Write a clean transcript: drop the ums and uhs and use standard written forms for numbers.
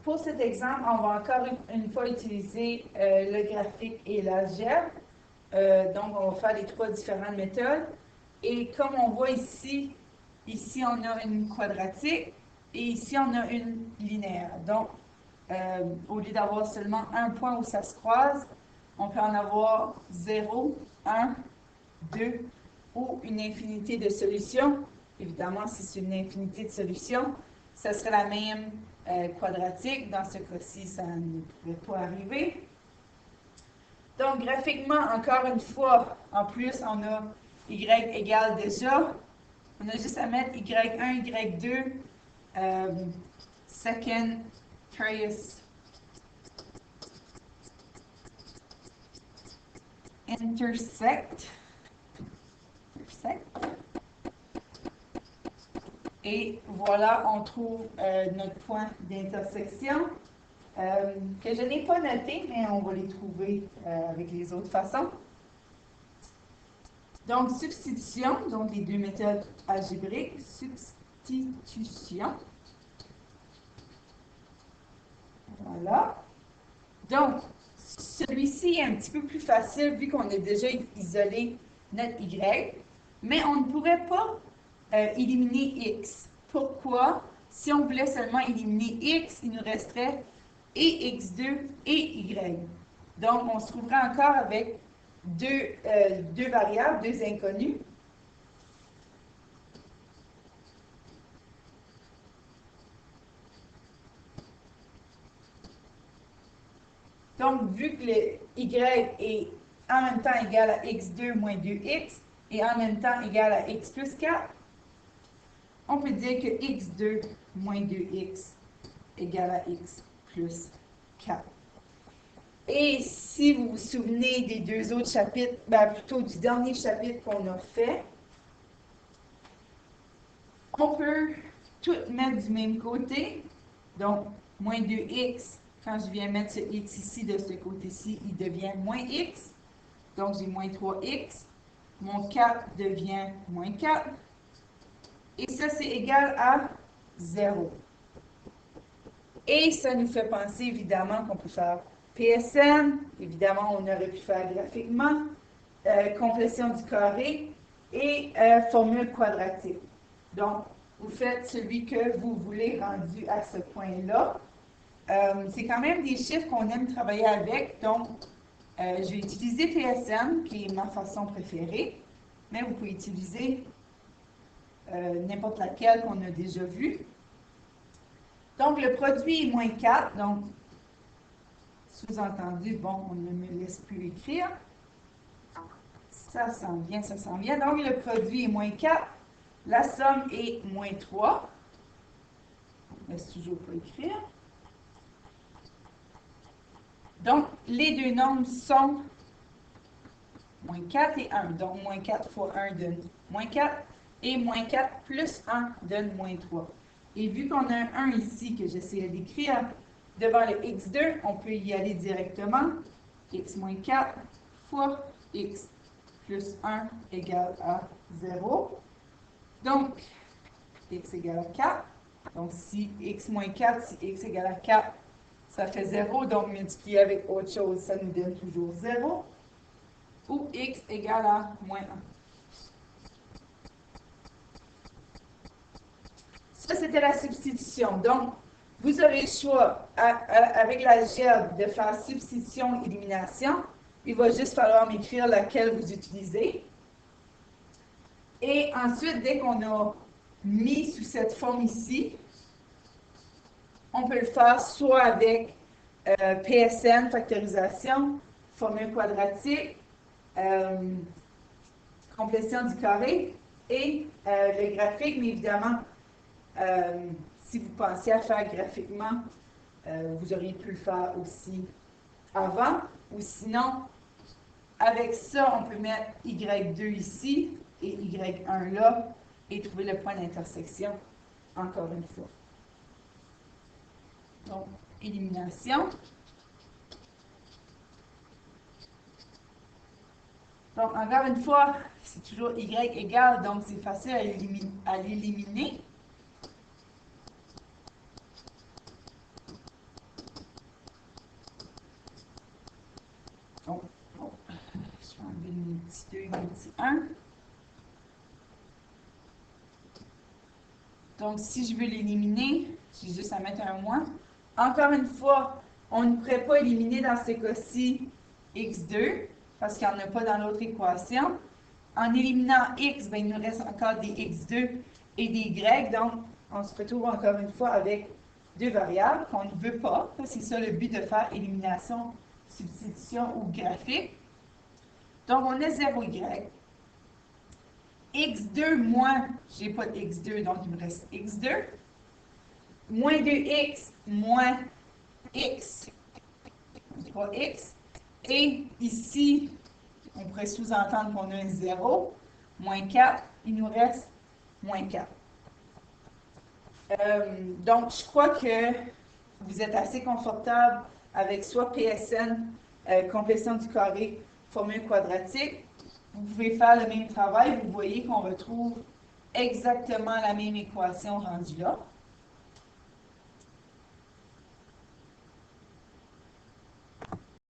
pour cet exemple, on va encore une fois utiliser le graphique et l'algèbre. Donc, on va faire les trois différentes méthodes. Et comme on voit ici, ici on a une quadratique et ici on a une linéaire. Donc, au lieu d'avoir seulement un point où ça se croise, on peut en avoir 0, 1, 2 ou une infinité de solutions. Évidemment, si c'est une infinité de solutions, ça serait la même quadratique. Dans ce cas-ci, ça ne pourrait pas arriver. Donc, graphiquement, encore une fois, en plus, on a y égale déjà. On a juste à mettre y1, y2, second trace intersect. Et voilà, on trouve notre point d'intersection que je n'ai pas noté, mais on va les trouver avec les autres façons. Donc, substitution, donc les deux méthodes algébriques, substitution. Voilà. Donc, celui-ci est un petit peu plus facile vu qu'on a déjà isolé notre y, mais on ne pourrait pas éliminer x. Pourquoi? Si on voulait seulement éliminer x, il nous resterait et x2 et y. Donc, on se trouvera encore avec deux variables, deux inconnus. Donc, vu que le y est en même temps égal à x2 moins 2x et en même temps égal à x plus 4, on peut dire que x2 moins 2x égale à x plus 4. Et si vous vous souvenez des deux autres chapitres, plutôt du dernier chapitre qu'on a fait, on peut tout mettre du même côté. Donc, moins 2x, quand je viens mettre ce x ici de ce côté-ci, il devient moins x. Donc, j'ai moins 3x. Mon 4 devient moins 4. Et ça, c'est égal à 0. Et ça nous fait penser, évidemment, qu'on peut faire PSN. Évidemment, on aurait pu faire graphiquement. Complétion du carré et formule quadratique. Donc, vous faites celui que vous voulez rendu à ce point-là. C'est quand même des chiffres qu'on aime travailler avec. Donc, je vais utiliser PSN, qui est ma façon préférée, mais vous pouvez utiliser n'importe laquelle qu'on a déjà vue. Donc, le produit est moins 4. Donc, sous-entendu, bon, on ne me laisse plus écrire. Ça s'en vient, ça s'en vient. Donc, le produit est moins 4. La somme est moins 3. On ne laisse toujours pas écrire. Donc, les deux nombres sont moins 4 et 1. Donc, moins 4 fois 1 donne moins 4. Et moins 4 plus 1 donne moins 3. Et vu qu'on a un 1 ici que j'essaie d'écrire, devant le x2, on peut y aller directement. X moins 4 fois x plus 1 égale à 0. Donc, x égale à 4. Donc, si x moins 4, si x égale à 4, ça fait 0. Donc, multiplier avec autre chose, ça nous donne toujours 0. Ou x égale à moins 1. Ça, c'était la substitution. Donc, vous aurez le choix, avec l'algèbre, de faire substitution-élimination. Il va juste falloir m'écrire laquelle vous utilisez. Et ensuite, dès qu'on a mis sous cette forme ici, on peut le faire soit avec PSN, factorisation, formule quadratique, complétion du carré et le graphique, mais évidemment, si vous pensiez à faire graphiquement, vous auriez pu le faire aussi avant, ou sinon, avec ça, on peut mettre Y2 ici et Y1 là et trouver le point d'intersection encore une fois. Donc, élimination. Donc, encore une fois, c'est toujours Y égale, donc c'est facile à l'éliminer. petit 2, un petit 1. Donc, si je veux l'éliminer, j'ai juste à mettre un moins. Encore une fois, on ne pourrait pas éliminer dans ce cas-ci x2 parce qu'il n'y en a pas dans l'autre équation. En éliminant x, ben, il nous reste encore des x2 et des y. Donc, on se retrouve encore une fois avec deux variables qu'on ne veut pas. C'est ça le but de faire élimination, substitution ou graphique. Donc, on a 0y. x2 moins, je n'ai pas de x2, donc il me reste x2. Moins 2x moins x, 3x. Et ici, on pourrait sous-entendre qu'on a un 0, moins 4, il nous reste moins 4. Donc, je crois que vous êtes assez confortable avec soit PSN, complétion du carré, formule quadratique. Vous pouvez faire le même travail, vous voyez qu'on retrouve exactement la même équation rendue là.